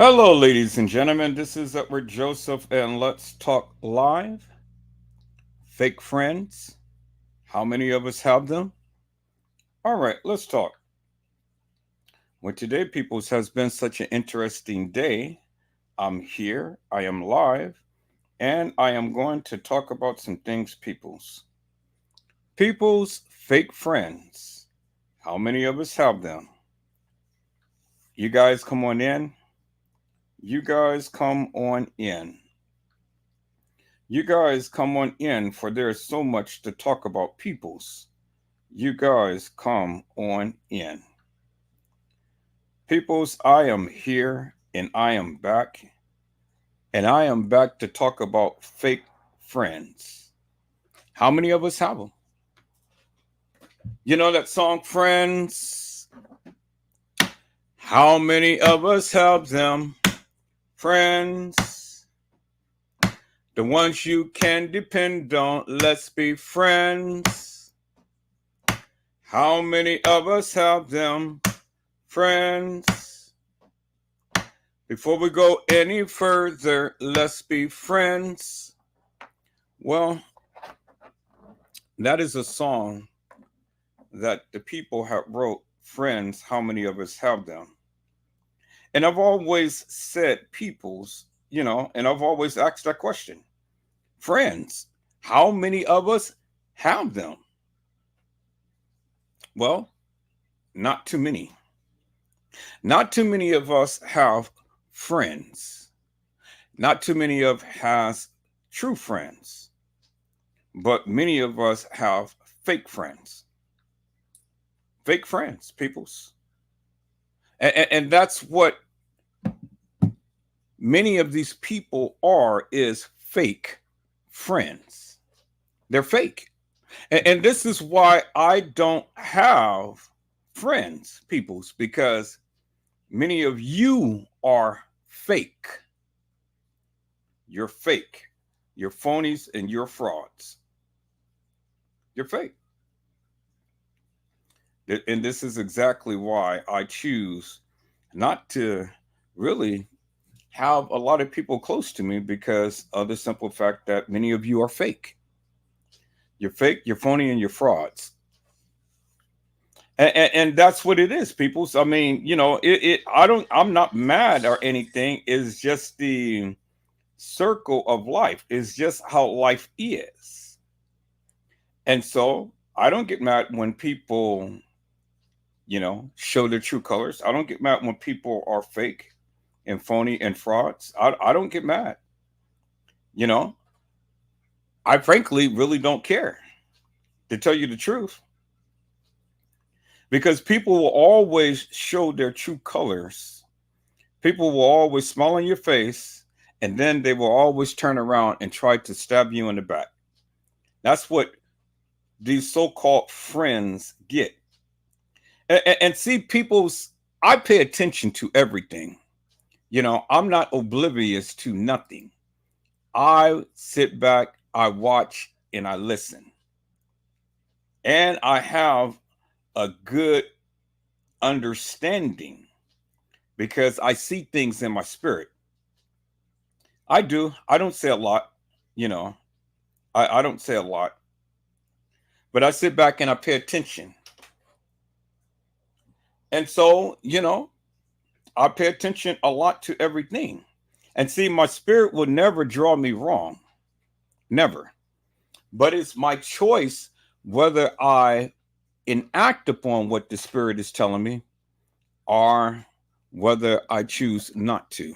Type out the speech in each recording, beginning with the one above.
Hello, ladies and gentlemen. This is Edward Joseph, and let's talk live. Fake friends. How many of us have them? All right, let's talk. Well, today, peoples, has been such an interesting day. I'm here, I am live, and I am going to talk about some things, peoples. People's fake friends. How many of us have them? You guys come on in. You guys come on in. You guys come on in, for there is so much to talk about, peoples. You guys come on in. Peoples, I am here and I am back. And I am back to talk about fake friends. How many of us have them? You know that song, Friends? How many of us have them? Friends. The ones you can depend on. Let's be friends. How many of us have them? Friends. Before we go any further, let's be friends. Well, that is a song that the people have wrote. Friends, how many of us have them? And I've always said peoples, and I've always asked that question. Friends, how many of us have them? Well, not too many. Not too many of us have friends. Not too many of has true friends, but many of us have fake friends. Fake friends, peoples. And that's what many of these people are, is fake friends. They're fake. And this is why I don't have friends, peoples, because many of you are fake. You're fake. You're phonies and you're frauds. You're fake. And this is exactly why I choose not to really have a lot of people close to me, because of the simple fact that many of you are fake. You're fake, you're phony, and you're frauds. And that's what it is, people. So, I mean, I'm not mad or anything. It's just the circle of life. It's just how life is. And so I don't get mad when people, show their true colors. I don't get mad when people are fake and phony and frauds. I don't get mad. You know, I frankly really don't care, to tell you the truth, because people will always show their true colors. People will always smile on your face, and then they will always turn around and try to stab you in the back. That's what these so-called friends get. And see, people's, I pay attention to everything. I'm not oblivious to nothing. I sit back, I watch, and I listen. And I have a good understanding, because I see things in my spirit. I do. I don't say a lot, you know. I don't say a lot, but I sit back and I pay attention. And so, I pay attention a lot to everything. And see, my spirit will never draw me wrong. Never. But it's my choice whether I enact upon what the spirit is telling me, or whether I choose not to.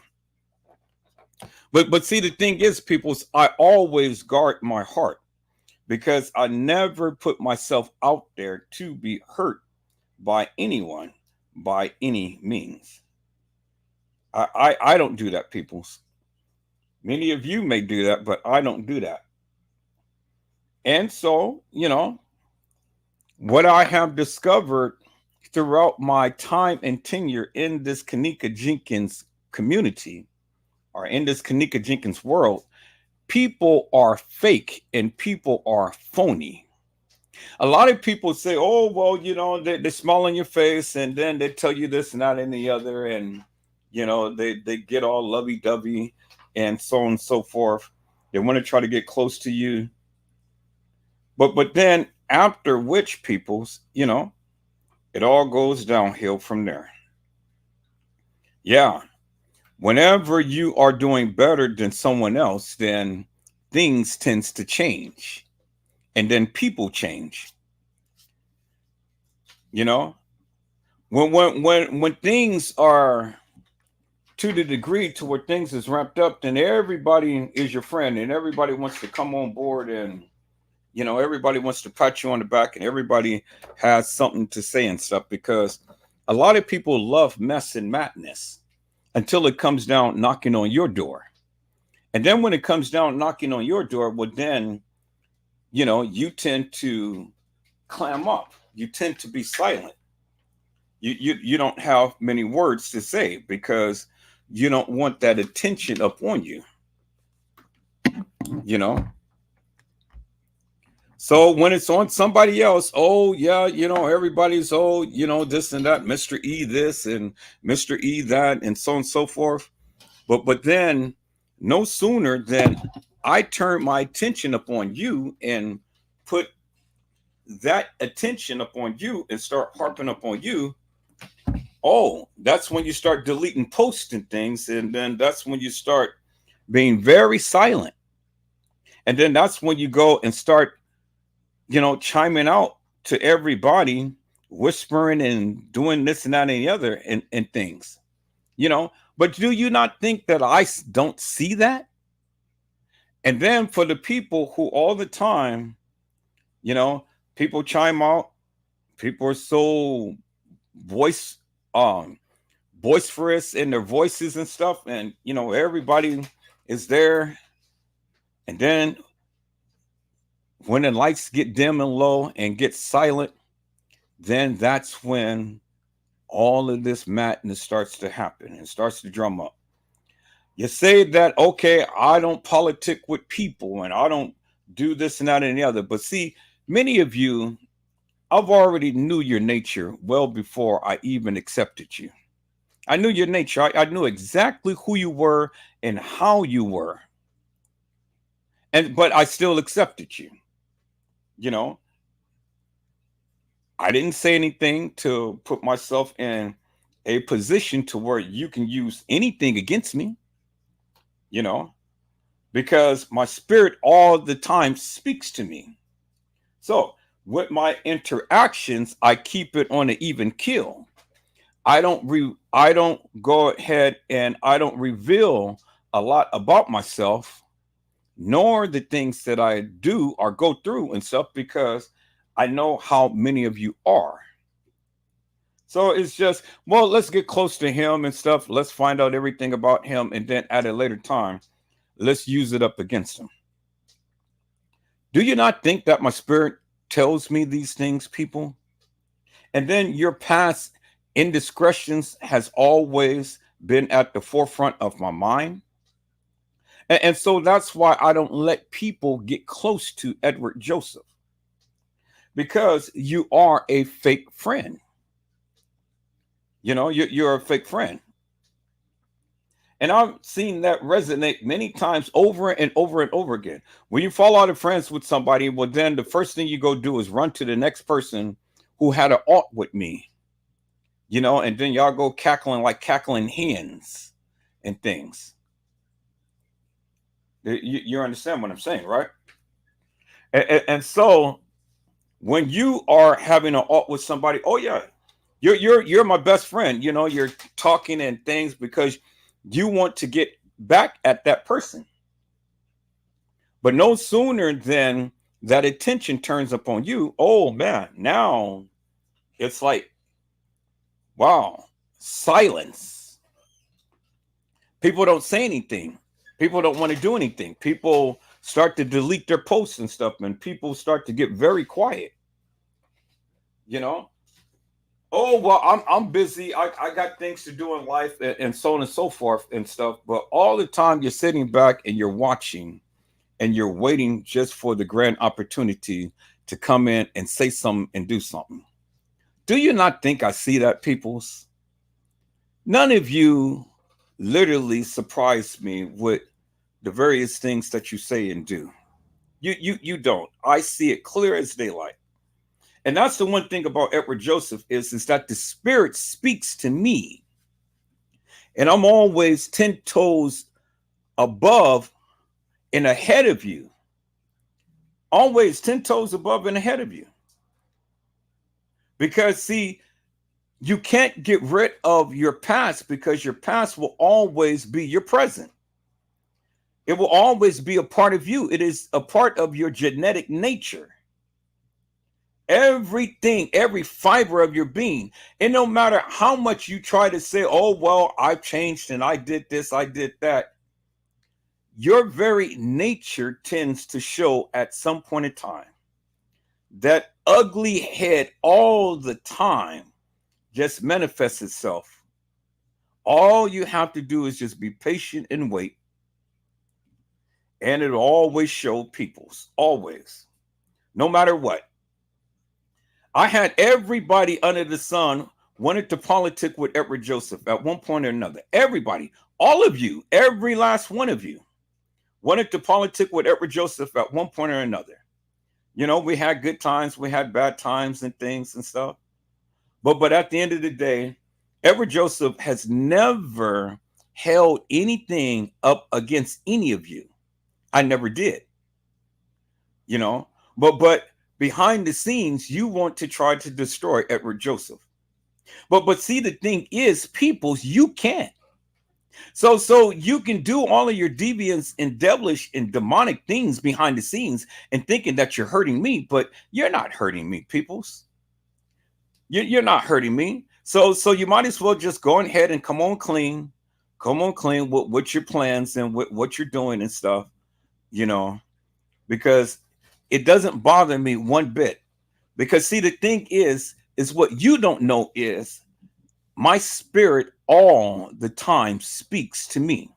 But see, the thing is, people, I always guard my heart, because I never put myself out there to be hurt by anyone by any means. I don't do that, peoples. Many of you may do that, but I don't do that. And so, what I have discovered throughout my time and tenure in this Kanika Jenkins community, or in this Kanika Jenkins world, people are fake and people are phony. A lot of people say, oh, well, they smile on your face, and then they tell you this and that and the other. And, They get all lovey-dovey and so on and so forth. They want to try to get close to you. But then after which people's, it all goes downhill from there. Yeah. Whenever you are doing better than someone else, then things tends to change. And then people change. You know, when things are to the degree to where things is ramped up, then everybody is your friend and everybody wants to come on board, and everybody wants to pat you on the back, and everybody has something to say and stuff, because a lot of people love mess and madness until it comes down knocking on your door. And then when it comes down knocking on your door, well, then you tend to clam up, you tend to be silent. You don't have many words to say because you don't want that attention upon you. you know so when it's on somebody else, oh yeah, everybody's, oh, this and that, Mr. E this and Mr. E that, and so on and so forth. But then no sooner than I turn my attention upon you and put that attention upon you and start harping upon you, oh, that's when you start deleting posts and things, and then that's when you start being very silent. And then that's when you go and start, chiming out to everybody, whispering and doing this and that and the other, and things, But do you not think that don't see that? And then for the people who all the time, you know, people chime out, people are so voice um boisterous in their voices and stuff, and everybody is there. And then when the lights get dim and low and get silent, then that's when all of this madness starts to happen and starts to drum up. You say that, okay, I don't politic with people and I don't do this and that and the other. But see, many of you, I've already knew your nature well before I even accepted you. I knew your nature. I knew exactly who you were and how you were. But I still accepted you. You know, I didn't say anything to put myself in a position to where you can use anything against me, you know, because my spirit all the time speaks to me. So with my interactions, I keep it on an even kill. I don't go ahead and I don't reveal a lot about myself, nor the things that I do or go through and stuff, because I know how many of you are. So it's just, well, let's get close to him and stuff. Let's find out everything about him. And then at a later time, let's use it up against him. Do you not think that my spirit tells me these things, people? And then your past indiscretions has always been at the forefront of my mind. And so that's why I don't let people get close to Edward Joseph, because you are a fake friend. You're a fake friend. And I've seen that resonate many times over and over and over again. When you fall out of friends with somebody, well, then the first thing you go do is run to the next person who had an aught with me, and then y'all go cackling like cackling hens and things. You understand what I'm saying, right? And so when you are having an aught with somebody, oh yeah, you're my best friend. You're talking and things because you want to get back at that person. But no sooner than that attention turns upon you, oh man, now it's like, wow, silence. People don't say anything. People don't want to do anything. People start to delete their posts and stuff, and people start to get very quiet. Oh well, I'm busy. I got things to do in life, and so on and so forth and stuff. But all the time you're sitting back and you're watching and you're waiting just for the grand opportunity to come in and say something and do something. Do you not think I see that, peoples? None of you literally surprise me with the various things that you say and do. You don't. I see it clear as daylight. And that's the one thing about Edward Joseph is that the spirit speaks to me. And I'm always 10 toes above and ahead of you. Always 10 toes above and ahead of you. Because, see, you can't get rid of your past because your past will always be your present. It will always be a part of you. It is a part of your genetic nature. Everything, every fiber of your being. And no matter how much you try to say, oh, well, I've changed and I did this, I did that, your very nature tends to show at some point in time. That ugly head all the time just manifests itself. All you have to do is just be patient and wait. And it'll always show people's, always, no matter what. I had everybody under the sun wanted to politic with Edward Joseph at one point or another. Everybody, all of you, every last one of you wanted to politic with Edward Joseph at one point or another. You know, we had good times, we had bad times and things and stuff. But at the end of the day, Edward Joseph has never held anything up against any of you. I never did. You know, but behind the scenes, you want to try to destroy Edward Joseph. But see, the thing is, peoples, you can't. So you can do all of your deviance and devilish and demonic things behind the scenes and thinking that you're hurting me, but you're not hurting me, peoples. You're not hurting me. So you might as well just go ahead and come on clean with your plans and with what you're doing and stuff, you know, because it doesn't bother me one bit. Because see, the thing is what you don't know is my spirit all the time speaks to me.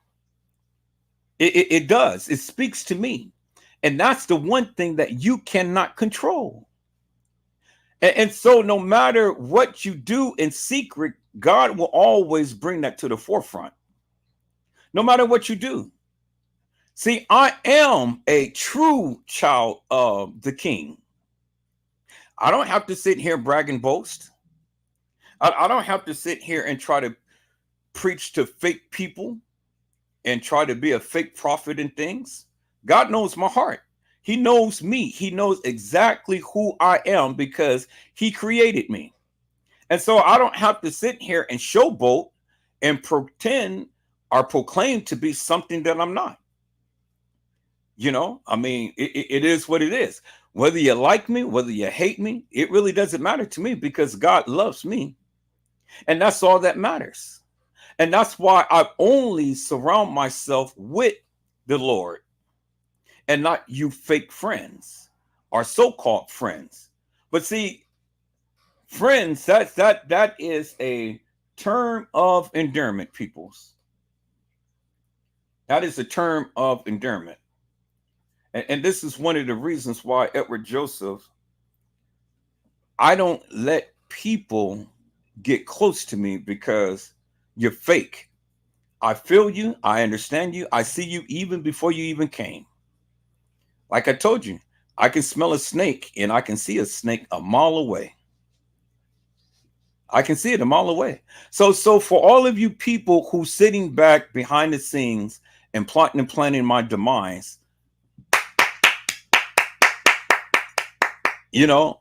It does. It speaks to me. And that's the one thing that you cannot control. And so no matter what you do in secret, God will always bring that to the forefront. No matter what you do. See, I am a true child of the King. I don't have to sit here and brag and boast. I don't have to sit here and try to preach to fake people and try to be a fake prophet and things. God knows my heart. He knows me. He knows exactly who I am because he created me. And so I don't have to sit here and showboat and pretend or proclaim to be something that I'm not. You know, I mean, it is what it is. Whether you like me, whether you hate me, it really doesn't matter to me because God loves me. And that's all that matters. And that's why I only surround myself with the Lord and not you fake friends or so-called friends. But see, friends, that is a term of endearment, peoples. That is a term of endearment. And this is one of the reasons why Edward Joseph, I don't let people get close to me because you're fake. I feel you. I understand you. I see you even before you even came. Like I told you, I can smell a snake and I can see a snake a mile away. I can see it a mile away. So for all of you people who sitting back behind the scenes and plotting and planning my demise, you know,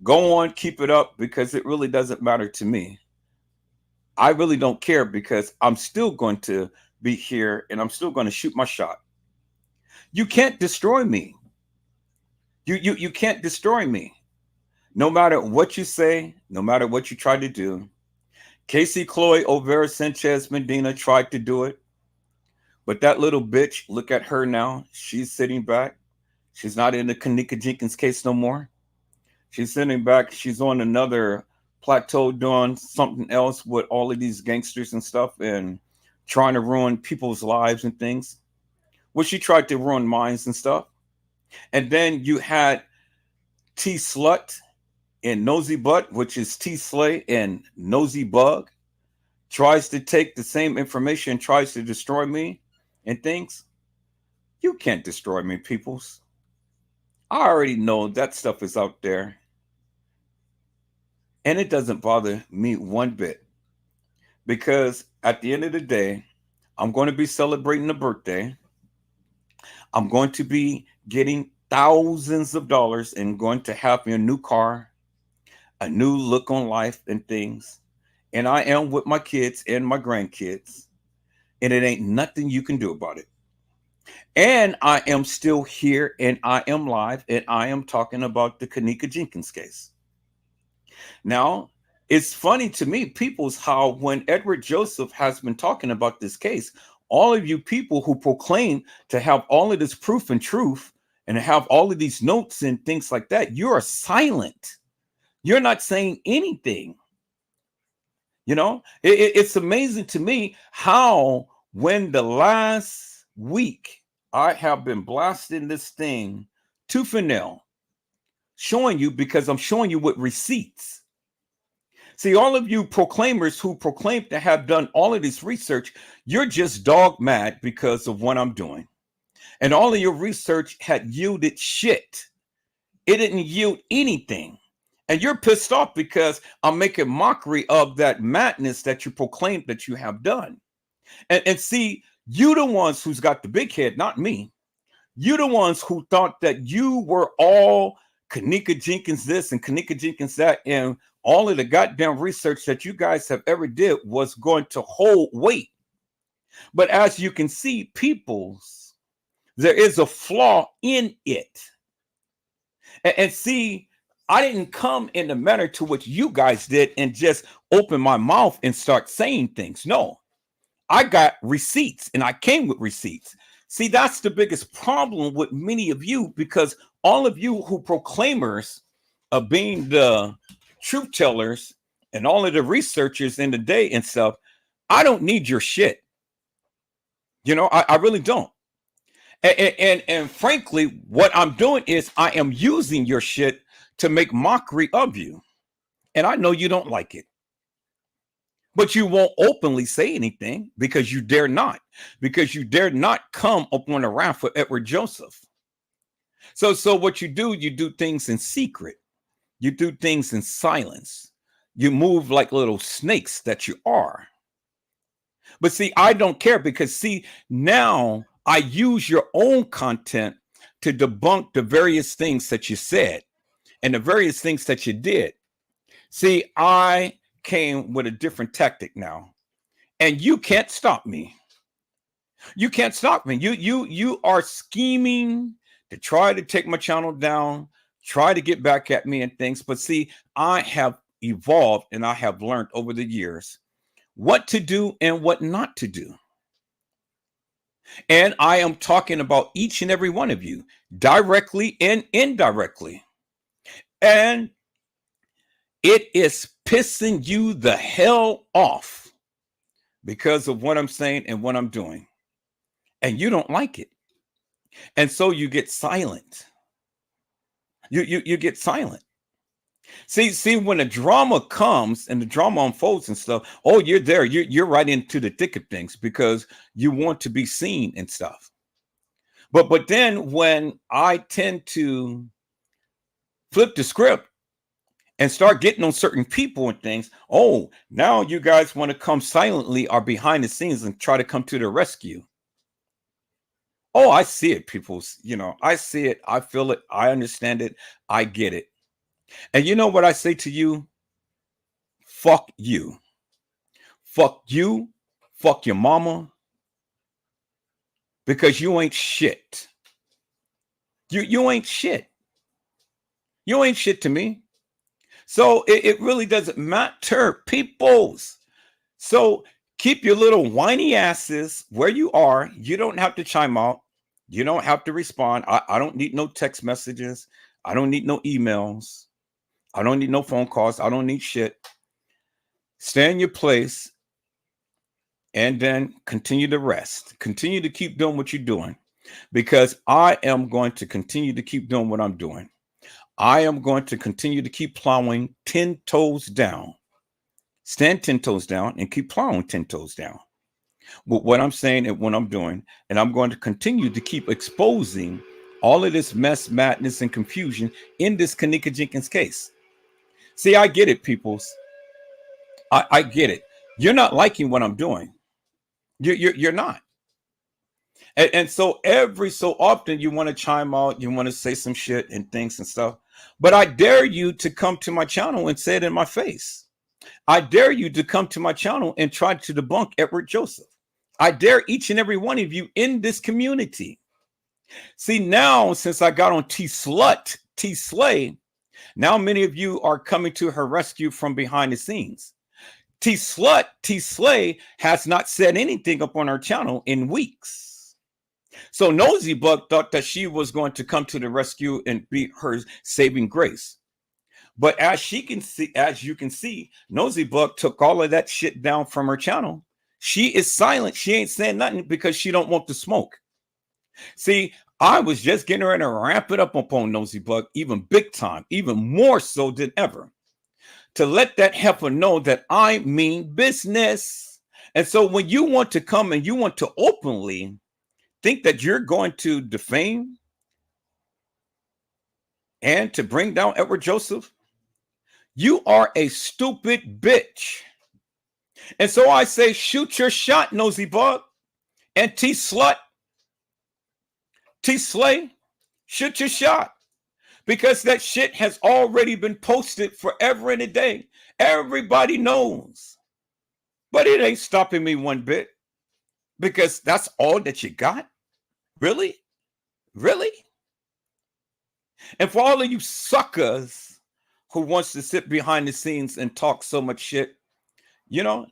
go on, keep it up because it really doesn't matter to me. I really don't care because I'm still going to be here and I'm still going to shoot my shot. You can't destroy me. You can't destroy me. No matter what you say, no matter what you try to do. Casey Chloe Overa Sanchez Medina tried to do it. But that little bitch, look at her now. She's sitting back. She's not in the Kanika Jenkins case no more. She's sitting back. She's on another plateau doing something else with all of these gangsters and stuff and trying to ruin people's lives and things. Well, she tried to ruin minds and stuff. And then you had T Slut and Nosy Butt, which is T Slay and Nosy Bug, tries to take the same information and tries to destroy me and things, you can't destroy me, peoples. I already know that stuff is out there, and it doesn't bother me one bit, because at the end of the day, I'm going to be celebrating a birthday. I'm going to be getting thousands of dollars and going to have me a new car, a new look on life and things. And I am with my kids and my grandkids, and it ain't nothing you can do about it. And I am still here, and I am live, and I am talking about the Kenneka Jenkins case. Now, it's funny to me, people's, how when Edward Joseph has been talking about this case, all of you people who proclaim to have all of this proof and truth and have all of these notes and things like that, you are silent. You're not saying anything. You know, it's amazing to me how, when the last week I have been blasting this thing tooth and nail, showing you, because I'm showing you with receipts. See, all of you proclaimers who proclaim to have done all of this research, you're just dog mad because of what I'm doing. And all of your research had yielded shit. It didn't yield anything. And you're pissed off because I'm making mockery of that madness that you proclaim that you have done. And see, you the ones who's got the big head, not me. You the ones who thought that you were all Kenneka Jenkins this and Kenneka Jenkins that, and all of the goddamn research that you guys have ever did was going to hold weight. But as you can see, peoples, there is a flaw in it. And see, I didn't come in the manner to which you guys did and just open my mouth and start saying things. No, I got receipts, and I came with receipts. See, that's the biggest problem with many of you, because all of you who proclaimers of being the truth tellers and all of the researchers in the day and stuff, I don't need your shit. You know, I really don't. And frankly, what I'm doing is I am using your shit to make mockery of you. And I know you don't like it. But you won't openly say anything because you dare not. Because you dare not come upon a wrath for Edward Joseph. So what you do things in secret. You do things in silence. You move like little snakes that you are. But see, I don't care, because see, now I use your own content to debunk the various things that you said and the various things that you did. See, I came with a different tactic now, and you can't stop me. You can't stop me. You are scheming to try to take my channel down, try to get back at me and things. But see, I have evolved, and I have learned over the years what to do and what not to do. And I am talking about each and every one of you, directly and indirectly. And it is pissing you the hell off because of what I'm saying and what I'm doing. And you don't like it. And so you get silent. You get silent. See, when the drama comes and the drama unfolds and stuff, oh, you're there. You're right into the thick of things because you want to be seen and stuff. But then when I tend to flip the script and start getting on certain people and things, oh, now you guys want to come silently or behind the scenes and try to come to the rescue. Oh, I see it, people. You know, I see it. I feel it. I understand it. I get it. And you know what I say to you? Fuck you. Fuck you. Fuck your mama. Because you ain't shit. You ain't shit. You ain't shit to me. So it really doesn't matter, peoples. So keep your little whiny asses where you are. You don't have to chime out. You don't have to respond. I don't need no text messages. I don't need no emails. I don't need no phone calls. I don't need shit. Stay in your place and then continue to rest. Continue to keep doing what you're doing, because I am going to continue to keep doing what I'm doing. I am going to continue to keep plowing 10 toes down. stand 10 toes down and keep plowing 10 toes down. But what I'm saying and what I'm doing, and I'm going to continue to keep exposing all of this mess, madness, and confusion in this Kenneka Jenkins case. See, I get it, peoples. I get it. You're not liking what I'm doing. You're not. And so every so often you want to chime out, you want to say some shit and things and stuff. But I dare you to come to my channel and say it in my face. I dare you to come to my channel and try to debunk Edward Joseph. I dare each and every one of you in this community. See, now since I got on T Slay, now many of you are coming to her rescue from behind the scenes. T Slay has not said anything up on her channel in weeks. So Nosy Bug thought that she was going to come to the rescue and be her saving grace. But as you can see, Nosy Bug took all of that shit down from her channel. She is silent. She ain't saying nothing because she don't want the smoke. See, I was just getting ready to ramp it up upon Nosy Bug, even big time, even more so than ever, to let that heifer know that I mean business. And so when you want to come and you want to openly think that you're going to defame and to bring down Edward Joseph, you are a stupid bitch. And so I say, shoot your shot, Nosy Bug, and T Slay, shoot your shot, because that shit has already been posted forever and a day. Everybody knows, but it ain't stopping me one bit, because that's all that you got. Really? And for all of you suckers who wants to sit behind the scenes and talk so much shit,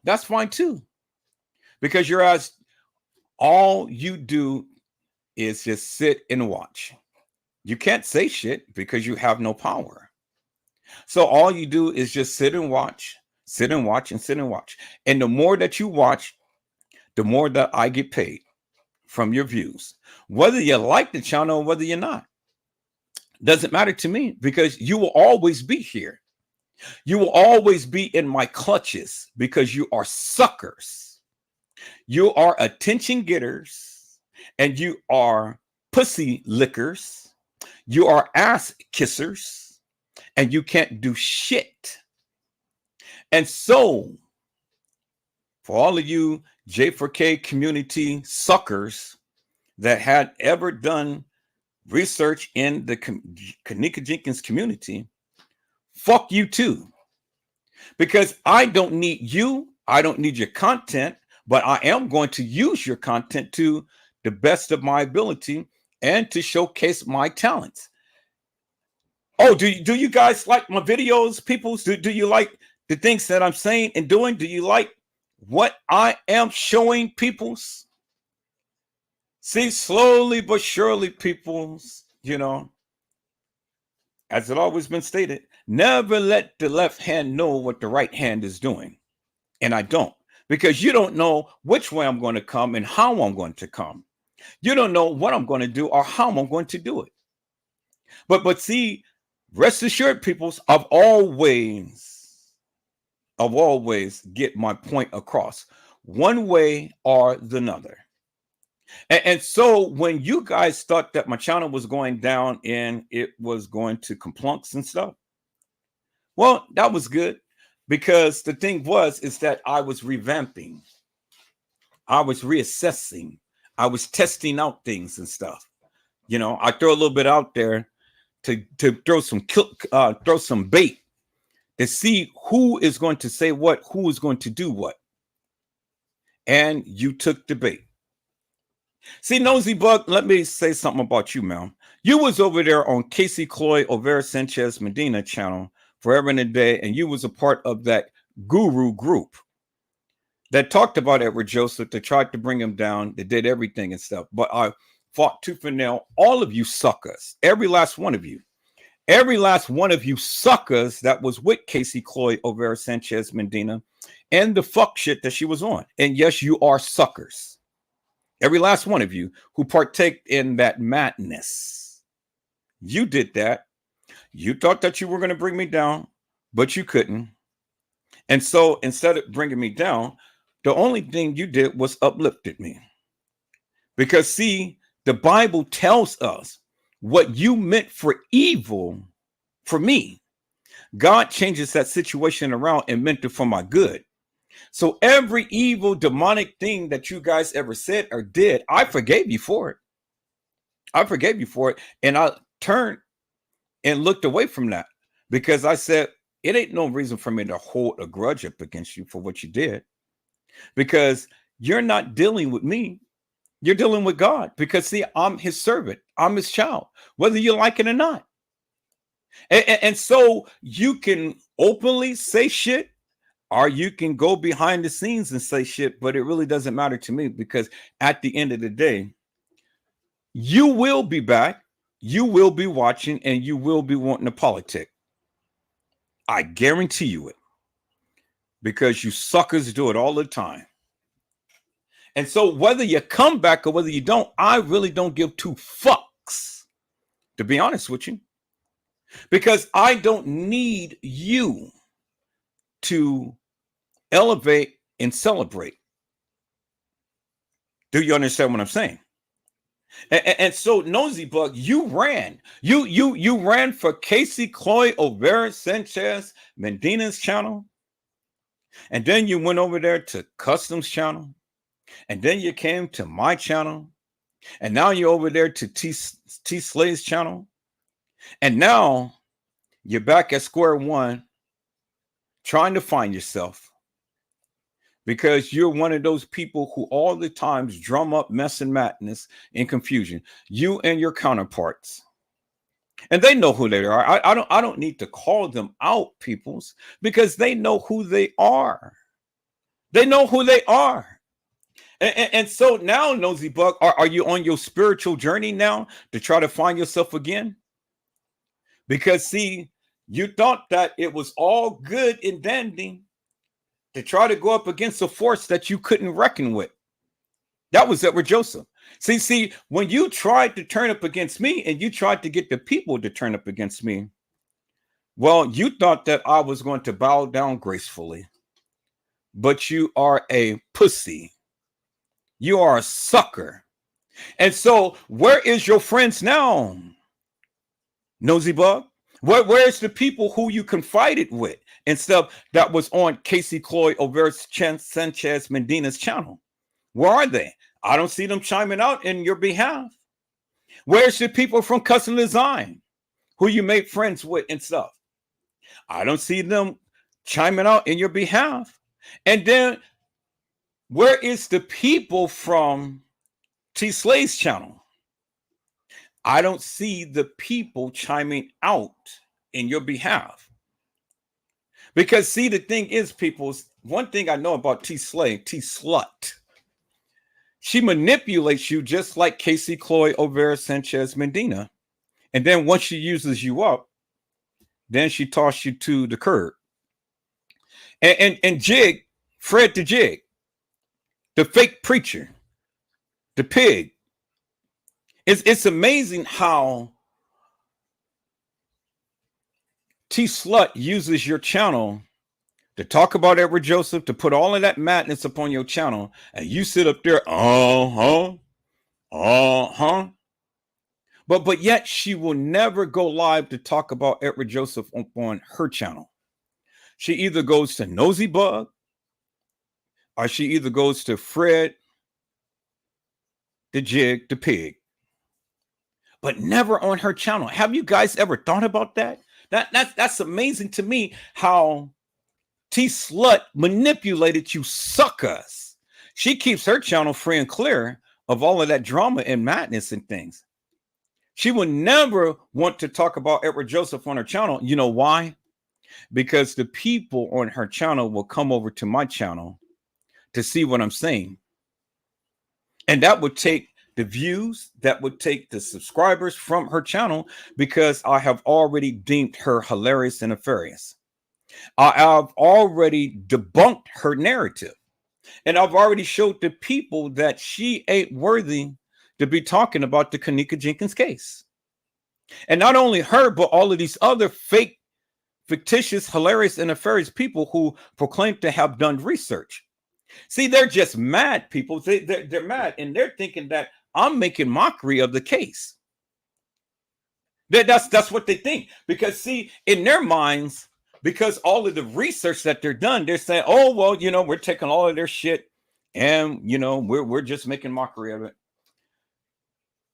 that's fine too, because you're as all you do is just sit and watch. You can't say shit because you have no power. So all you do is just sit and watch. And the more that you watch, the more that I get paid from your views, whether you like the channel or whether you're not. Doesn't matter to me, because you will always be here. You will always be in my clutches, because you are suckers. You are attention getters, and you are pussy lickers. You are ass kissers, and you can't do shit. And so, for all of you J4K community suckers that had ever done research in the Kenneka Jenkins community, fuck you too. Because I don't need you. I don't need your content, but I am going to use your content to the best of my ability and to showcase my talents. Oh, do you guys like my videos, people? Do you like the things that I'm saying and doing? Do you like what I am showing peoples? See, slowly but surely, peoples, as it always been stated, never let the left hand know what the right hand is doing. And I don't, because you don't know which way I'm going to come and how I'm going to come. You don't know what I'm going to do or how I'm going to do it. But see, rest assured, peoples, I've always get my point across one way or the other. And so when you guys thought that my channel was going down and it was going to complunks and stuff, well, that was good, because the thing is that I was revamping, I was reassessing, I was testing out things and stuff. I throw a little bit out there to throw some bait to see who is going to say what, who is going to do what. And you took the bait. See, Nosy Bug, let me say something about you, man. You was over there on Casey Cloy Overa Sanchez Medina channel forever and a day, and you was a part of that guru group that talked about Edward Joseph, that tried to bring him down, that did everything and stuff. But I fought tooth and nail, all of you suckers, every last one of you suckers that was with Casey Cloy Overa Sanchez Medina and the fuck shit that she was on. And yes, you are suckers. Every last one of you who partake in that madness. You did that. You thought that you were going to bring me down, but you couldn't. And so instead of bringing me down, the only thing you did was uplifted me. Because see, the Bible tells us what you meant for evil for me, God changes that situation around and meant it for my good. So every evil demonic thing that you guys ever said or did, I forgave you for it. I forgave you for it. And I turned and looked away from that because I said, it ain't no reason for me to hold a grudge up against you for what you did, because you're not dealing with me. You're dealing with God, because see, I'm his servant. I'm his child, whether you like it or not. And so you can openly say shit, or you can go behind the scenes and say shit, but it really doesn't matter to me, because at the end of the day, you will be back, you will be watching, and you will be wanting to politic. I guarantee you it, because you suckers do it all the time. And so whether you come back or whether you don't, I really don't give two fucks, to be honest with you, because I don't need you to elevate and celebrate. Do you understand what I'm saying? And so, Nosy Bug, you ran. You ran for Casey Chloe Olvera Sanchez Medina's channel. And then you went over there to Customs channel. And then you came to my channel. And now you're over there to T Slay's channel. And now you're back at square one, trying to find yourself, because you're one of those people who all the times drum up mess and madness and confusion, you and your counterparts. And they know who they are. I don't need to call them out, peoples, because they know who they are. They know who they are. And so now, Nosy Bug, are you on your spiritual journey now to try to find yourself again? Because see, you thought that it was all good and dandy to try to go up against a force that you couldn't reckon with. That was Edward Joseph. See, when you tried to turn up against me and you tried to get the people to turn up against me, well, you thought that I was going to bow down gracefully. But you are a pussy. You are a sucker. And so where is your friends now, Nosy Bug? Where's the people who you confided with and stuff that was on Casey Chloe Olvera Sanchez Medina's channel? Where are they? I don't see them chiming out in your behalf. Where's the people from Custom Design who you made friends with and stuff? I don't see them chiming out in your behalf. And then where is the people from T Slay's channel? I don't see the people chiming out in your behalf. Because see, the thing is, people, one thing I know about T Slay, T Slut, she manipulates you just like Casey Chloe Olvera Sanchez Medina. And then once she uses you up, then she tosses you to the curb. And Jig, Fred the Jig, the fake preacher, the pig. It's amazing how T Slut uses your channel to talk about Edward Joseph, to put all of that madness upon your channel, and you sit up there, but yet she will never go live to talk about Edward Joseph on her channel. She either goes to Nosy Bug, or she either goes to Fred the Jig, the pig, but never on her channel. Have you guys ever thought about that? That's amazing to me how T Slut manipulated you suckers. She keeps her channel free and clear of all of that drama and madness and things. She will never want to talk about Edward Joseph on her channel. You know why? Because the people on her channel will come over to my channel to see what I'm saying. And that would take the views, that would take the subscribers from her channel, because I have already deemed her hilarious and nefarious. I've already debunked her narrative. And I've already showed the people that she ain't worthy to be talking about the Kenneka Jenkins case. And not only her, but all of these other fake fictitious, hilarious, and nefarious people who proclaim to have done research. See, they're just mad people. They're mad, and they're thinking that I'm making mockery of the case. That's what they think. Because see, in their minds, because all of the research that they're done, they're saying, oh, well, we're taking all of their shit and we're just making mockery of it.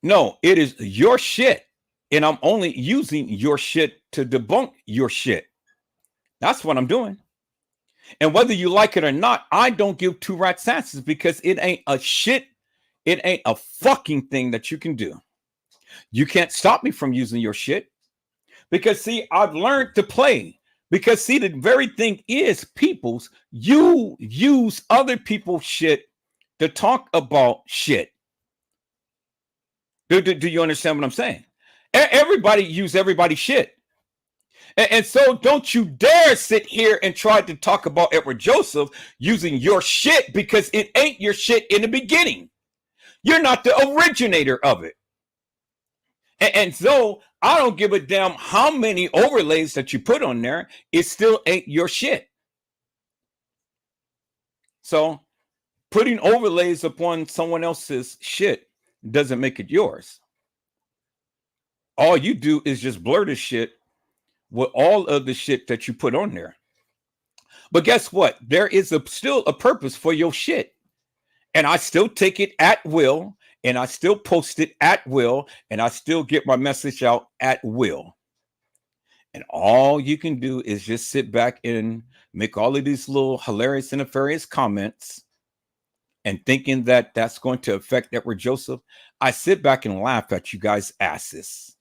No, it is your shit. And I'm only using your shit to debunk your shit. That's what I'm doing. And whether you like it or not, I don't give two rat's asses, because it ain't a shit. It ain't a fucking thing that you can do. You can't stop me from using your shit, because see, I've learned to play. Because see, the very thing is, peoples, you use other people's shit to talk about shit. Do you understand what I'm saying? Everybody use everybody's shit. And so don't you dare sit here and try to talk about Edward Joseph using your shit, because it ain't your shit in the beginning. You're not the originator of it. And so I don't give a damn how many overlays that you put on there. It still ain't your shit. So putting overlays upon someone else's shit doesn't make it yours. All you do is just blur the shit with all of the shit that you put on there. But guess what? There is still a purpose for your shit. And I still take it at will. And I still post it at will. And I still get my message out at will. And all you can do is just sit back and make all of these little hilarious and nefarious comments and thinking that that's going to affect Edward Joseph. I sit back and laugh at you guys' asses,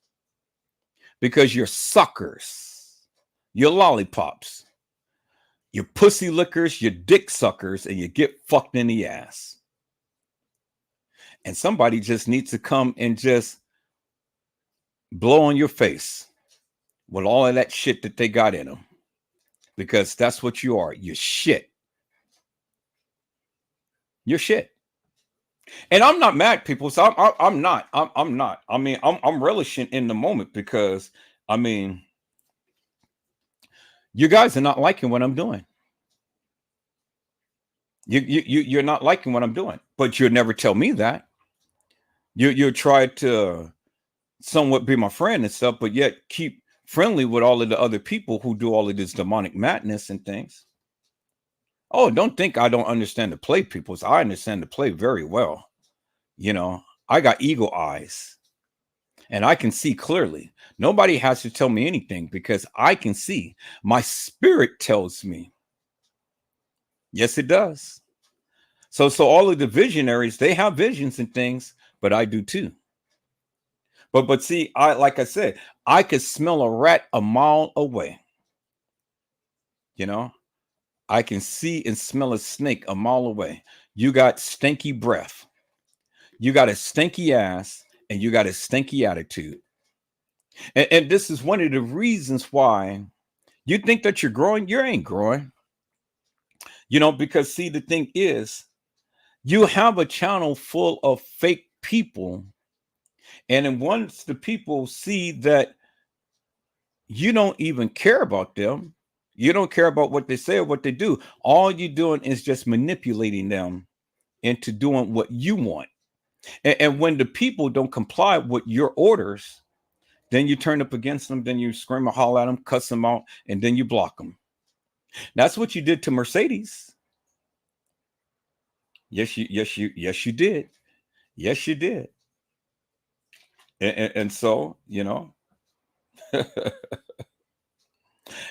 because you're suckers, you're lollipops, you're pussy lickers, you're dick suckers, and you get fucked in the ass. And somebody just needs to come and just blow on your face with all of that shit that they got in them, because that's what you are. You're shit. You're shit. And I'm not mad, people. So I'm not. I'm not. I mean, I'm relishing in the moment, because I mean, you guys are not liking what I'm doing. You're not liking what I'm doing, but you'll never tell me that. You try to somewhat be my friend and stuff, but yet keep friendly with all of the other people who do all of this demonic madness and things. Oh, don't think I don't understand the play, people. I understand the play very well. I got eagle eyes and I can see clearly. Nobody has to tell me anything, because I can see. My spirit tells me. Yes, it does. So all of the visionaries, they have visions and things, but I do too. But see, like I said, I could smell a rat a mile away. I can see and smell a snake a mile away. You got stinky breath. You got a stinky ass, and you got a stinky attitude. And this is one of the reasons why you think that you're growing. You ain't growing. Because see, the thing is, you have a channel full of fake people. And then once the people see that you don't even care about them, you don't care about what they say or what they do, all you're doing is just manipulating them into doing what you want. And when the people don't comply with your orders, then you turn up against them, then you scream or holler at them, cuss them out, and then you block them. That's what you did to Mercedes. Yes, you did. Yes, you did. And so,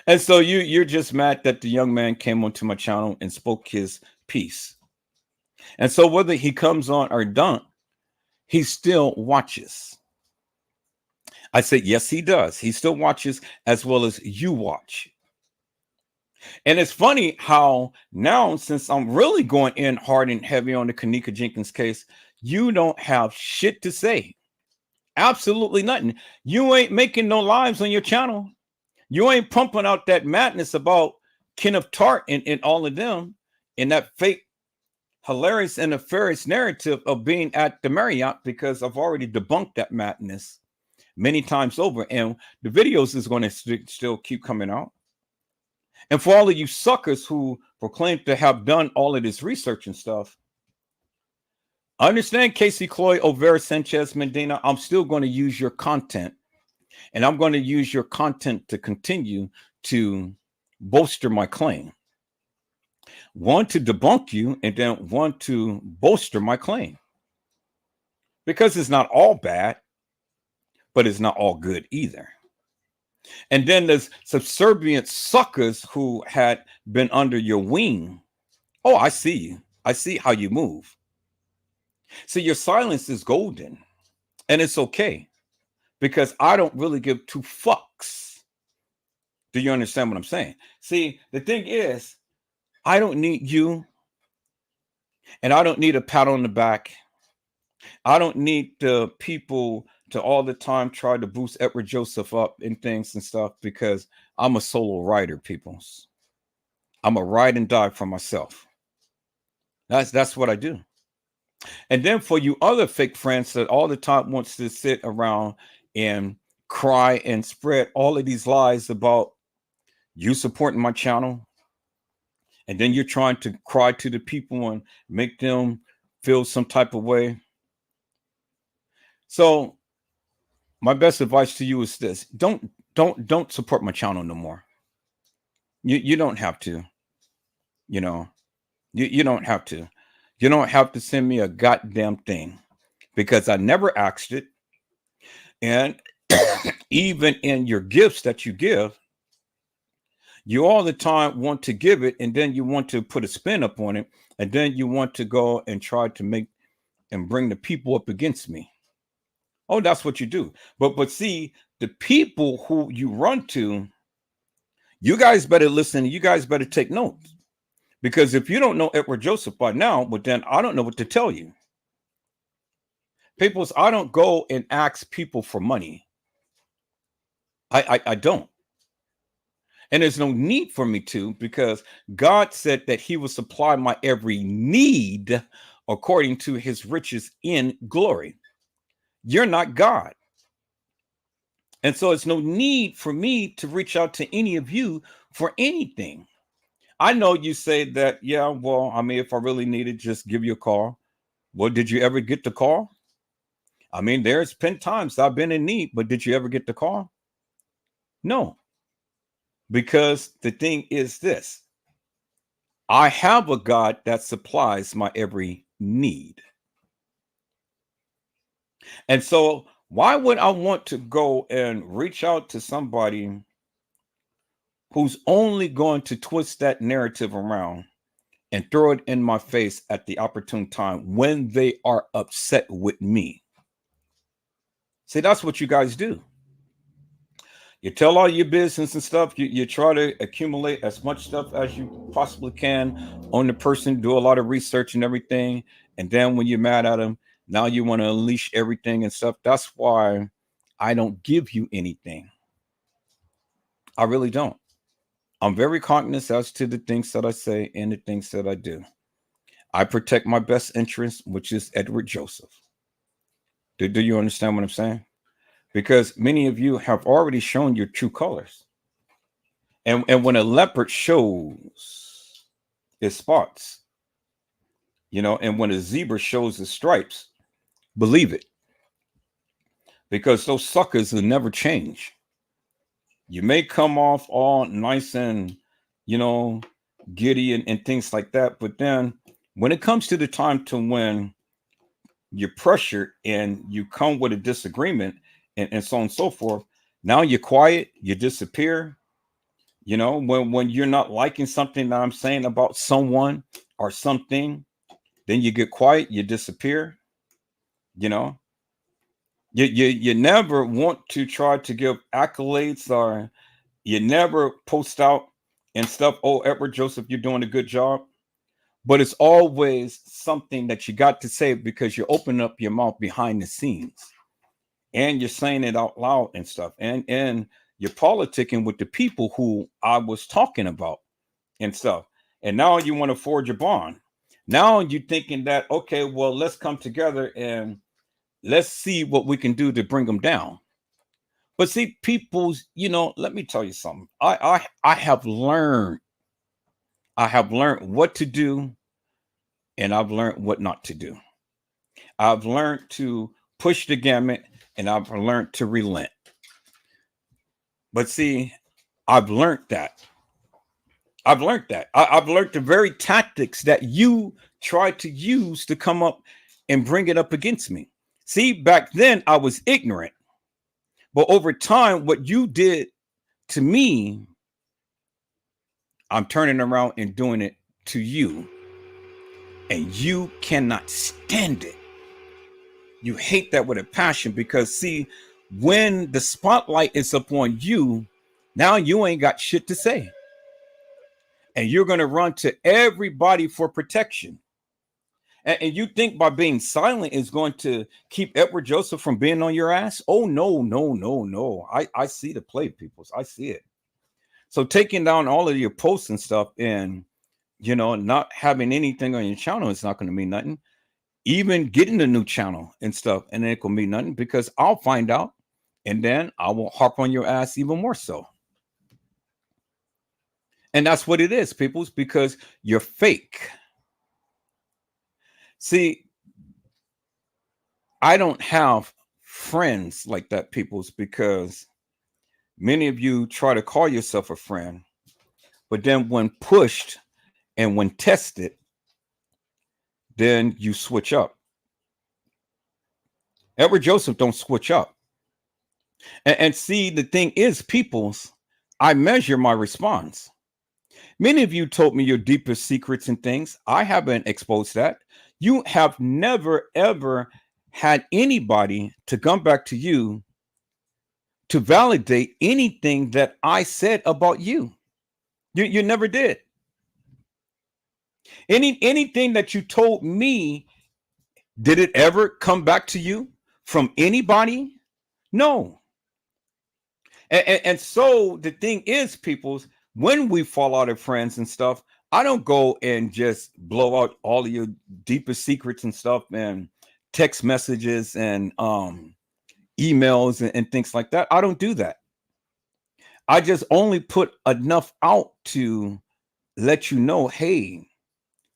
and so you're just mad that the young man came onto my channel and spoke his piece. And so whether he comes on or don't, he still watches. I said, yes, he does. He still watches, as well as you watch. And it's funny how now, since I'm really going in hard and heavy on the Kenneka Jenkins case, you don't have shit to say. Absolutely nothing. You ain't making no lives on your channel. You ain't pumping out that madness about Kenneth Tart and all of them, and that fake, hilarious and nefarious narrative of being at the Marriott, because I've already debunked that madness many times over. And the videos is going to still keep coming out. And for all of you suckers who proclaim to have done all of this research and stuff, understand, Casey Cloy, Overa Sanchez Medina, I'm still going to use your content, and I'm going to use your content to continue to bolster my claim. One, to debunk you, and then one, to bolster my claim. Because it's not all bad, but it's not all good either. And then there's subservient suckers who had been under your wing. Oh, I see you. I see how you move. So your silence is golden, and it's okay, because I don't really give two fucks. Do you understand what I'm saying? See, the thing is, I don't need you, and I don't need a pat on the back. I don't need the people to all the time try to boost Edward Joseph up and things and stuff, because I'm a solo writer, peoples. I'm a ride and die for myself. That's what I do. And then for you other fake friends that all the time wants to sit around and cry and spread all of these lies about you supporting my channel, and then you're trying to cry to the people and make them feel some type of way. So my best advice to you is this: don't support my channel no more. You don't have to. You know, you don't have to. You don't have to send me a goddamn thing, because I never asked it. And even in your gifts that you give, you all the time want to give it, and then you want to put a spin up on it, and then you want to go and try to make and bring the people up against me. Oh, that's what you do. But see, the people who you run to, you guys better listen. You guys better take notes. Because if you don't know Edward Joseph by now, well, then I don't know what to tell you. Peoples, I don't go and ask people for money. I don't. And there's no need for me to, because God said that he will supply my every need according to his riches in glory. You're not God. And so it's no need for me to reach out to any of you for anything. I know you say that, yeah, well, I mean, if I really needed, just give you a call. Well, did you ever get the call? I mean, there's been times I've been in need, but did you ever get the call? No. Because the thing is this: I have a God that supplies my every need. And so why would I want to go and reach out to somebody who's only going to twist that narrative around and throw it in my face at the opportune time when they are upset with me? See, that's what you guys do. You tell all your business and stuff. You try to accumulate as much stuff as you possibly can on the person, do a lot of research and everything. And then when you're mad at them, now you want to unleash everything and stuff. That's why I don't give you anything. I really don't. I'm very cognizant as to the things that I say and the things that I do. I protect my best interest, which is Edward Joseph. Do you understand what I'm saying? Because many of you have already shown your true colors. And when a leopard shows its spots, and when a zebra shows its stripes, believe it. Because those suckers will never change. You may come off all nice and, giddy and things like that. But then when it comes to the time to when you're pressured and you come with a disagreement and so on and so forth, now you're quiet, you disappear. When you're not liking something that I'm saying about someone or something, then you get quiet, you disappear. You never want to try to give accolades, or you never post out and stuff. Oh, Edward Joseph, you're doing a good job. But it's always something that you got to say, because you open up your mouth behind the scenes and you're saying it out loud and stuff. And you're politicking with the people who I was talking about and stuff. And now you want to forge a bond. Now you're thinking that, okay, well, let's come together and let's see what we can do to bring them down. But see, people's, let me tell you something. I have learned what to do, and I've learned what not to do. I've learned to push the gamut, and I've learned to relent. But see, I've learned that. I've learned the very tactics that you try to use to come up and bring it up against me. See, back then I was ignorant, but over time, what you did to me, I'm turning around and doing it to you, and you cannot stand it. You hate that with a passion because, see, when the spotlight is upon you, now you ain't got shit to say. And you're going to run to everybody for protection. And you think by being silent is going to keep Edward Joseph from being on your ass? Oh, no, no, no, no. I see the play, peoples. I see it. So taking down all of your posts and stuff and, not having anything on your channel is not going to mean nothing. Even getting a new channel and stuff, and it will mean nothing because I'll find out and then I will harp on your ass even more so. And that's what it is, peoples, because you're fake. See, I don't have friends like that, peoples, because many of you try to call yourself a friend, but then when pushed and when tested, then you switch up. Edward Joseph don't switch up. And see, the thing is, peoples, I measure my response. Many of you told me your deepest secrets and things. I haven't exposed that. You have never, ever had anybody to come back to you to validate anything that I said about you. You never did. Anything that you told me, did it ever come back to you from anybody? No. And so the thing is, peoples, when we fall out of friends and stuff, I don't go and just blow out all of your deepest secrets and stuff and text messages and emails and things like that. I don't do that. I just only put enough out to let you know, hey,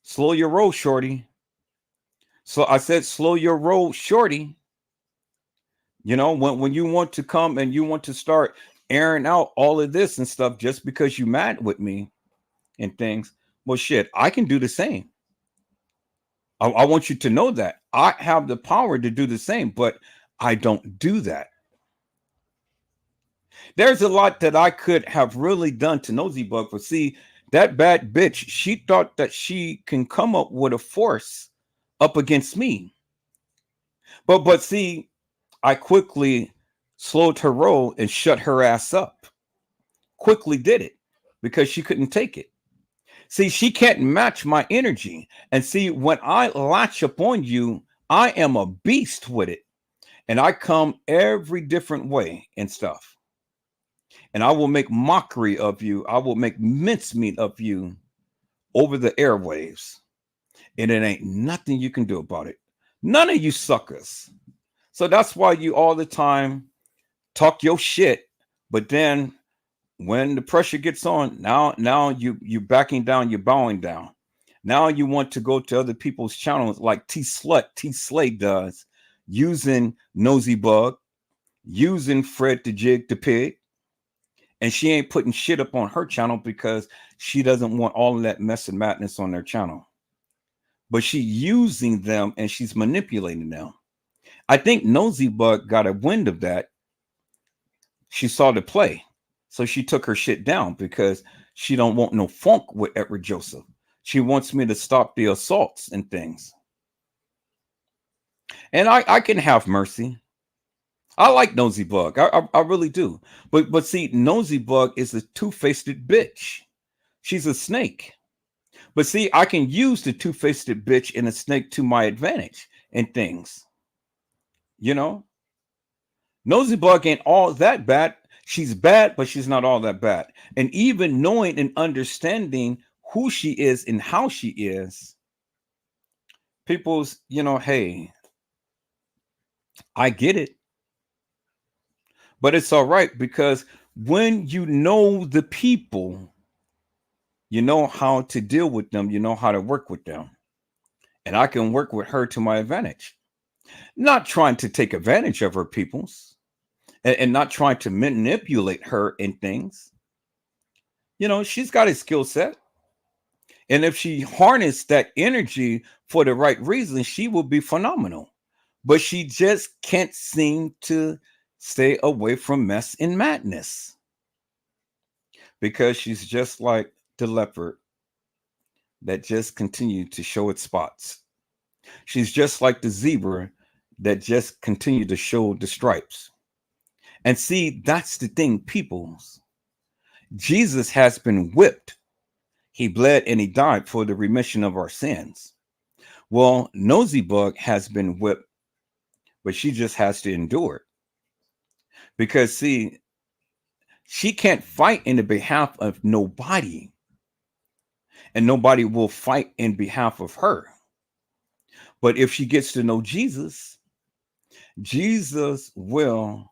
slow your roll, shorty. So I said, slow your roll, shorty. When you want to come and you want to start airing out all of this and stuff just because you mad with me and things, well, shit, I can do the same. I want you to know that I have the power to do the same, but I don't do that. There's a lot that I could have really done to Nosy Bug, but see, that bad bitch, she thought that she can come up with a force up against me. But see, I quickly slowed her roll and shut her ass up. Quickly did it because she couldn't take it. See, she can't match my energy. And see, when I latch upon you, I am a beast with it. And I come every different way and stuff. And I will make mockery of you. I will make mincemeat of you over the airwaves. And it ain't nothing you can do about it. None of you suckers. So that's why you all the time talk your shit. But then when the pressure gets on, now you backing down, you're bowing down. Now you want to go to other people's channels like T Slay does, using Nosy Bug, using Fred the Jig the Pig. And she ain't putting shit up on her channel because she doesn't want all of that mess and madness on their channel. But she using them and she's manipulating them. I think Nosy Bug got a wind of that. She saw the play. So she took her shit down because she don't want no funk with Edward Joseph. She wants me to stop the assaults and things. And I can have mercy. I like Nosy Bug. I really do. But see, Nosy Bug is a two-faced bitch. She's a snake. But see, I can use the two-faced bitch and a snake to my advantage and things. Nosy Bug ain't all that bad. She's bad, but she's not all that bad. And even knowing and understanding who she is and how she is, people's, hey, I get it. But it's all right because when you know the people, you know how to deal with them, you know how to work with them. And I can work with her to my advantage. Not trying to take advantage of her peoples and not trying to manipulate her in things. She's got a skill set. And if she harnessed that energy for the right reason, she will be phenomenal. But she just can't seem to stay away from mess and madness because she's just like the leopard that just continued to show its spots. She's just like the zebra that just continued to show the stripes. And see, that's the thing, peoples. Jesus has been whipped. He bled and he died for the remission of our sins. Well, Nosy Bug has been whipped, but she just has to endure it. Because, see, she can't fight in the behalf of nobody, and nobody will fight in behalf of her. But if she gets to know Jesus, Jesus will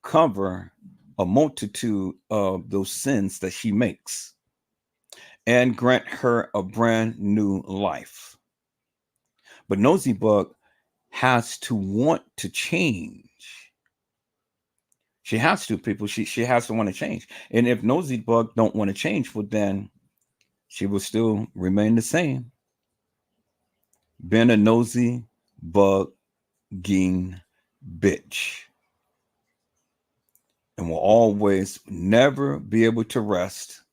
cover a multitude of those sins that she makes and grant her a brand new life. But Nosy Bug has to want to change. She has to, people. She has to want to change. And if Nosy Bug don't want to change, well, then she will still remain the same. Being a nosy bug ging bitch. And will always never be able to rest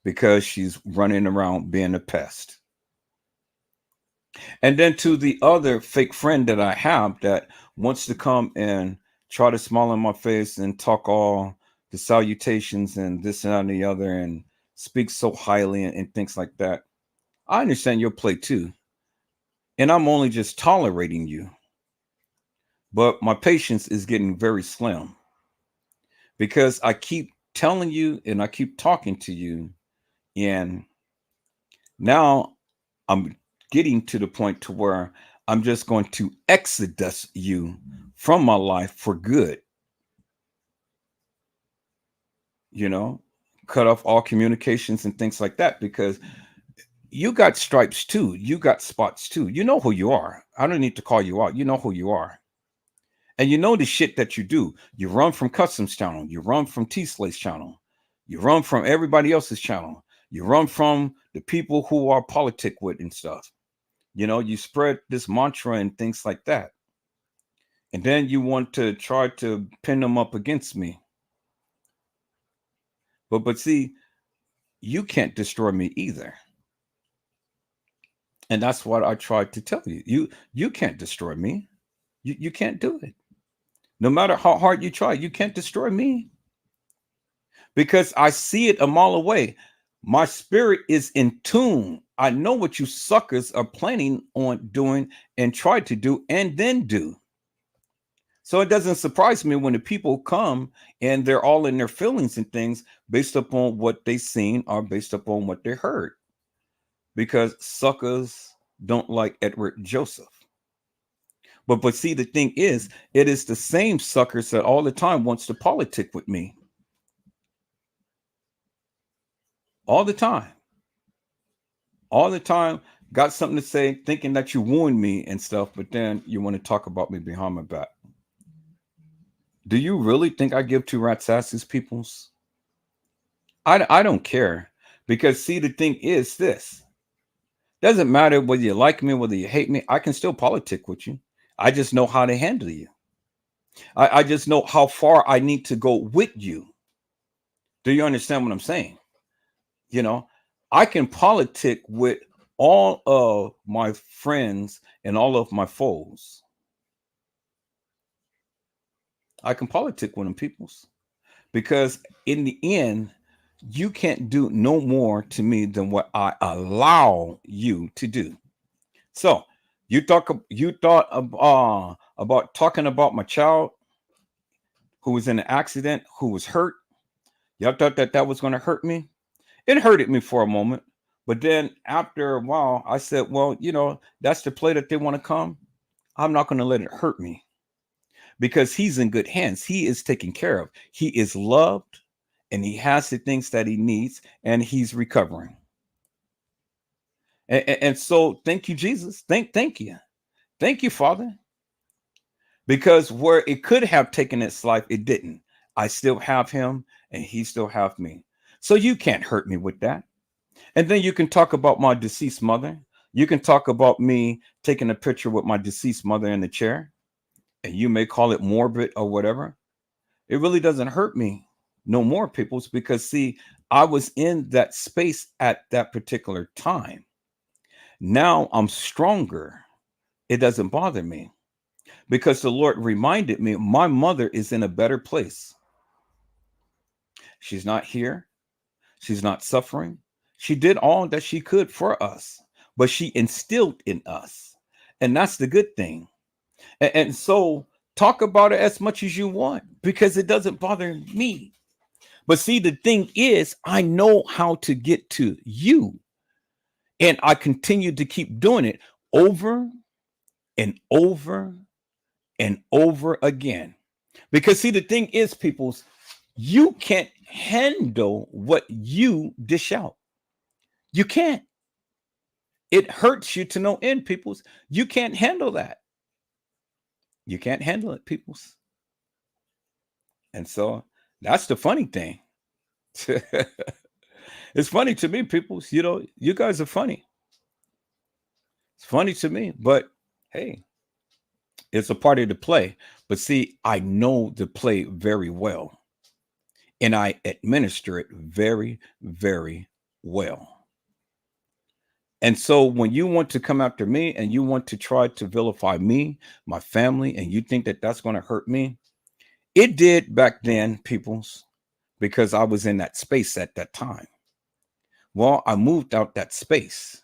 because she's running around being a pest. And then to the other fake friend that I have that wants to come and try to smile in my face and talk all the salutations and this and that and the other and speak so highly and things like that. I understand your play too. And I'm only just tolerating you. But my patience is getting very slim because I keep telling you and I keep talking to you. And now I'm getting to the point to where I'm just going to exodus you from my life for good. You know, cut off all communications and things like that because you got stripes too. You got spots too. You know who you are. I don't need to call you out. You know who you are. And you know the shit that you do. You run from Customs Channel. You run from T-Slace Channel. You run from everybody else's channel. You run from the people who are politic with and stuff. You spread this mantra and things like that. And then you want to try to pin them up against me. But see, you can't destroy me either. And that's what I tried to tell you. You can't destroy me. You can't do it. No matter how hard you try, you can't destroy me. Because I see it a mile away. My spirit is in tune. I know what you suckers are planning on doing and try to do and then do. So it doesn't surprise me when the people come and they're all in their feelings and things based upon what they seen or based upon what they heard. Because suckers don't like Edward Joseph. But see, the thing is, it is the same suckers that all the time wants to politic with me. All the time. All the time, got something to say, thinking that you warned me and stuff, but then you want to talk about me behind my back. Do you really think I give two rat's asses, peoples? I don't care. Because see, the thing is this. Doesn't matter whether you like me, whether you hate me, I can still politic with you. I just know how to handle you. I just know how far I need to go with you. Do you understand what I'm saying? I can politic with all of my friends and all of my foes. I can politic with them, peoples. Because in the end, you can't do no more to me than what I allow you to do. So you thought about talking about my child who was in an accident, who was hurt. Y'all thought that was going to hurt me. It hurted me for a moment, but then after a while, I said, "Well, that's the play that they want to come. I'm not going to let it hurt me because he's in good hands. He is taken care of. He is loved and he has the things that he needs and he's recovering. And so thank you, Jesus. Thank you. Thank you, Father. Because where it could have taken its life, it didn't. I still have him and he still have me. So you can't hurt me with that. And then you can talk about my deceased mother. You can talk about me taking a picture with my deceased mother in the chair, and you may call it morbid or whatever. It really doesn't hurt me no more, peoples, because see, I was in that space at that particular time. Now I'm stronger. It doesn't bother me because the Lord reminded me my mother is in a better place. She's not here. She's not suffering. She did all that she could for us, but she instilled in us. And that's the good thing. And so talk about it as much as you want because it doesn't bother me. But see, the thing is, I know how to get to you. And I continue to keep doing it over and over and over again. Because see, the thing is, peoples, you can't handle what you dish out. You can't. It hurts you to no end, peoples. You can't handle that. You can't handle it, peoples. And so that's the funny thing. It's funny to me, peoples. You know, you guys are funny. It's funny to me, but hey, it's a part of the play. But see, I know the play very well. And I administer it very, very well. And so when you want to come after me and you want to try to vilify me, my family, and you think that that's going to hurt me, it did back then, peoples, because I was in that space at that time. Well, I moved out that space.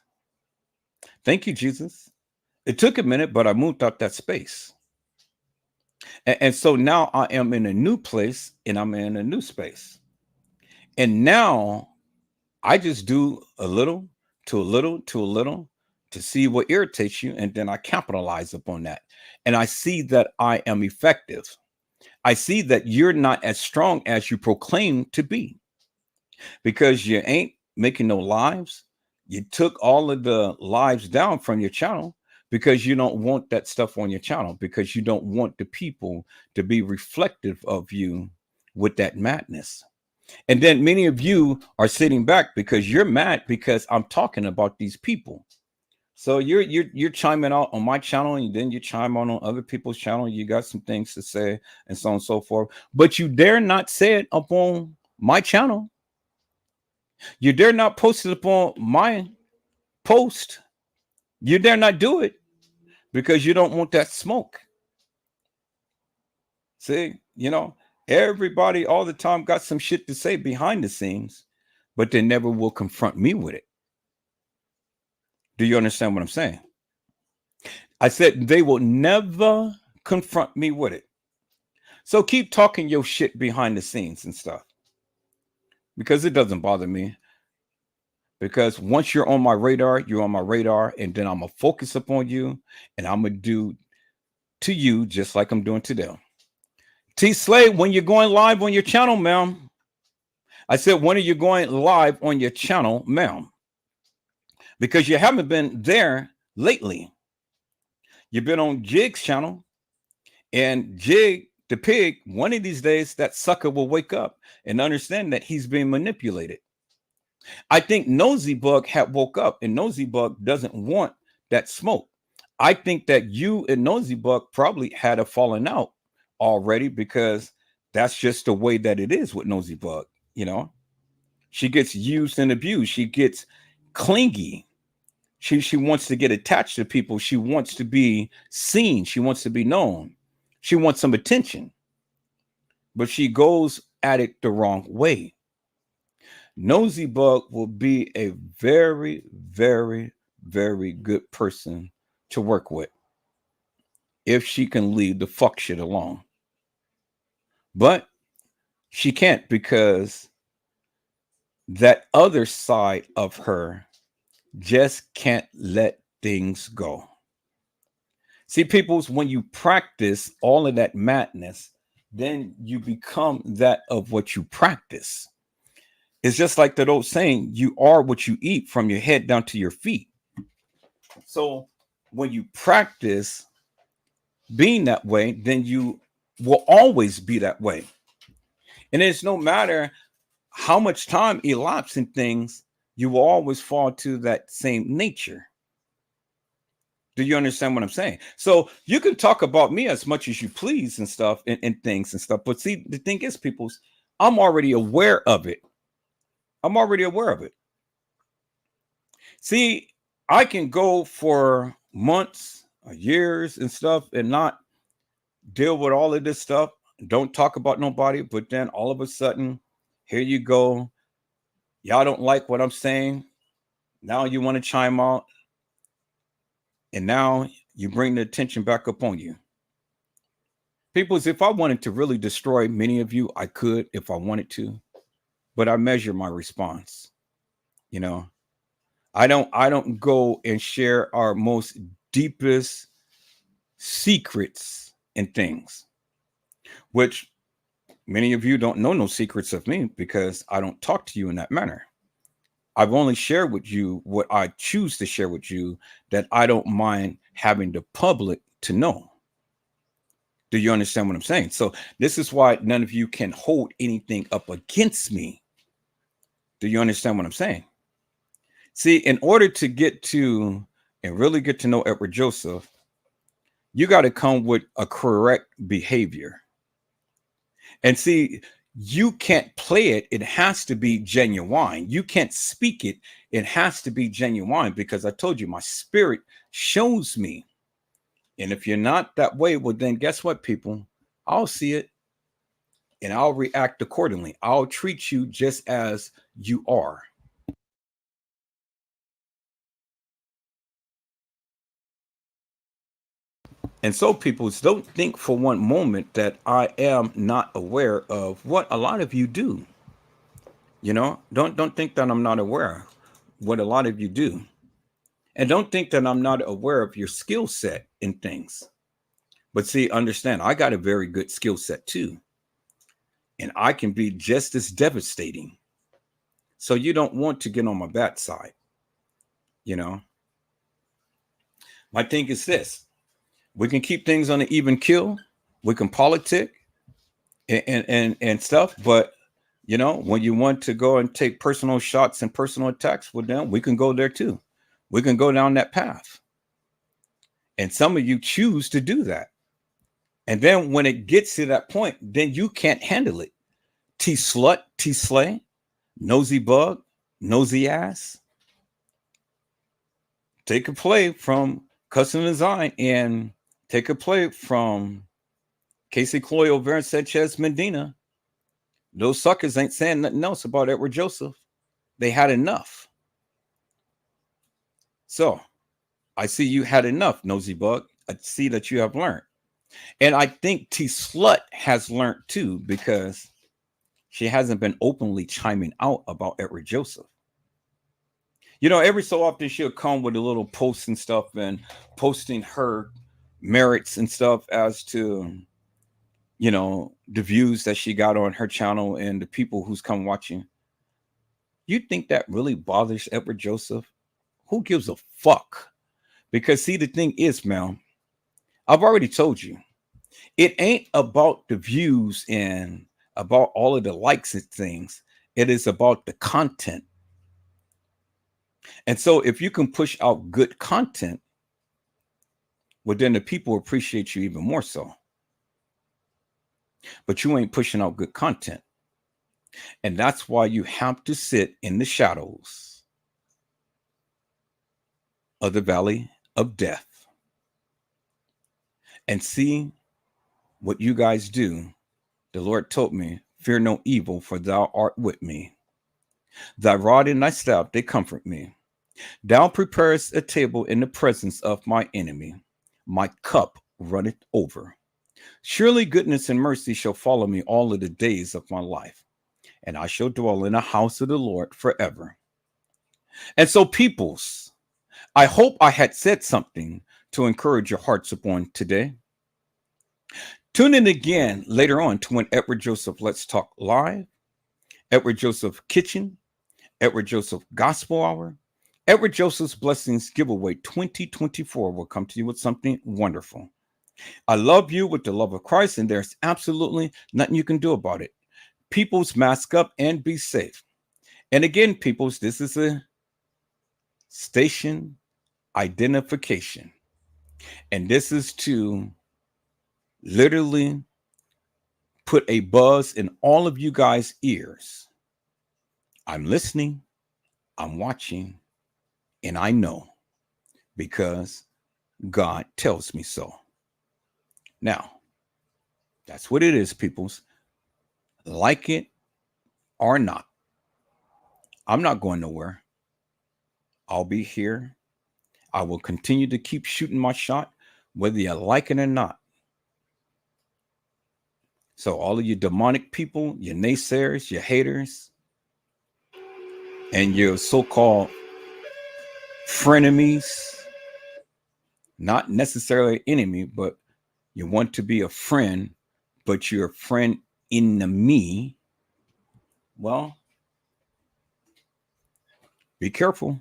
Thank you, Jesus. It took a minute, but I moved out that space. And so now I am in a new place and I'm in a new space. And now I just do a little to a little to a little to see what irritates you. And then I capitalize upon that. And I see that I am effective. I see that you're not as strong as you proclaim to be because you ain't making no lives. You took all of the lives down from your channel because you don't want that stuff on your channel, because you don't want the people to be reflective of you with that madness. And then many of you are sitting back because you're mad because I'm talking about these people. So you're chiming out on my channel and then you chime on other people's channel. You got some things to say and so on and so forth. But you dare not say it upon my channel. You dare not post it upon my post. You dare not do it because you don't want that smoke. See, you know, everybody all the time got some shit to say behind the scenes, but they never will confront me with it. Do you understand what I'm saying? I said they will never confront me with it. So keep talking your shit behind the scenes and stuff because it doesn't bother me. Because once you're on my radar, you're on my radar, and then I'm gonna focus upon you and I'm gonna do to you just like I'm doing to them. T Slay, when you're going live on your channel, ma'am. I said, when are you going live on your channel, ma'am? Because you haven't been there lately. You've been on Jig's channel, and Jig, the pig, one of these days, that sucker will wake up and understand that he's being manipulated. I think Nosy Bug had woke up, and Nosy Bug doesn't want that smoke. I think that you and Nosy Bug probably had a falling out already because that's just the way that it is with Nosy Bug. You know, she gets used and abused. She gets clingy. She wants to get attached to people. She wants to be seen. She wants to be known. She wants some attention, but she goes at it the wrong way. Nosy Bug will be a very, very, very good person to work with if she can leave the fuck shit alone. But she can't because that other side of her just can't let things go. See, peoples, when you practice all of that madness, then you become that of what you practice. It's just like that old saying, you are what you eat, from your head down to your feet. So when you practice being that way, then you will always be that way. And it's no matter how much time elapses in things, you will always fall to that same nature. Do you understand what I'm saying? So you can talk about me as much as you please and stuff and things and stuff. But see, the thing is, people's, I'm already aware of it. I'm already aware of it. See, I can go for months or years and stuff and not deal with all of this stuff. Don't talk about nobody. But then all of a sudden, here you go. Y'all don't like what I'm saying. Now you want to chime out. And now you bring the attention back up on you. Peoples, if I wanted to really destroy many of you, I could if I wanted to. But I measure my response. You know, I don't go and share our most deepest secrets and things, which many of you don't know no secrets of me because I don't talk to you in that manner. I've only shared with you what I choose to share with you that I don't mind having the public to know. Do you understand what I'm saying? So this is why none of you can hold anything up against me. Do you understand what I'm saying? See, in order to get to and really get to know Edward Joseph, you got to come with a correct behavior. And see, you can't play it. It has to be genuine. You can't speak it. It has to be genuine because I told you my spirit shows me. And if you're not that way, well, then guess what, people? I'll see it and I'll react accordingly. I'll treat you just as you are. And so people don't think for one moment that I am not aware of what a lot of you do. You know, don't think that I'm not aware what a lot of you do. And don't think that I'm not aware of your skill set in things. But see, understand, I got a very good skill set too. And I can be just as devastating. So you don't want to get on my bad side. You know, my thing is this: we can keep things on an even kill. We can politic and stuff. But you know, when you want to go and take personal shots and personal attacks with them, we can go there too. We can go down that path. And some of you choose to do that. And then when it gets to that point, then you can't handle it. T slut, T slay, nosy bug, nosy ass. Take a play from Custom Design and take a play from Casey Cloy over in Sanchez Medina. Those suckers ain't saying nothing else about Edward Joseph. They had enough. So I see you had enough, nosy bug. I see that you have learned. And I think T Slut has learned too, because she hasn't been openly chiming out about Edward Joseph. You know, every so often she'll come with a little post and stuff and posting her merits and stuff as to, you know, the views that she got on her channel and the people who's come watching. You think that really bothers Edward Joseph? Who gives a fuck? Because see, the thing is, man, I've already told you, it ain't about the views and about all of the likes and things. It is about the content. And so if you can push out good content, well, then the people appreciate you even more so. But you ain't pushing out good content. And that's why you have to sit in the shadows of the valley of death and see what you guys do. The Lord told me, fear no evil, for thou art with me. Thy rod and thy staff, they comfort me. Thou preparest a table in the presence of my enemy. My cup runneth over. Surely goodness and mercy shall follow me all of the days of my life, and I shall dwell in the house of the Lord forever. And so, peoples, I hope I had said something to encourage your hearts upon today. Tune in again later on to when Edward Joseph Let's Talk Live, Edward Joseph Kitchen, Edward Joseph Gospel Hour, Edward Joseph's Blessings Giveaway 2024 will come to you with something wonderful. I love you with the love of Christ, and there's absolutely nothing you can do about it. Peoples, mask up and be safe. And again, peoples, this is a station identification. And this is to literally put a buzz in all of you guys' ears. I'm listening, I'm watching, and I know because God tells me so. Now, that's what it is, peoples. Like it or not, I'm not going nowhere. I'll be here. I will continue to keep shooting my shot, whether you like it or not. So all of you demonic people, your naysayers, your haters, and your so-called frenemies, not necessarily enemy, but you want to be a friend, but you're a friend in the me. Well, be careful,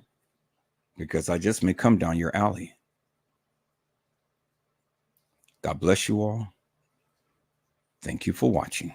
because I just may come down your alley. God bless you all. Thank you for watching.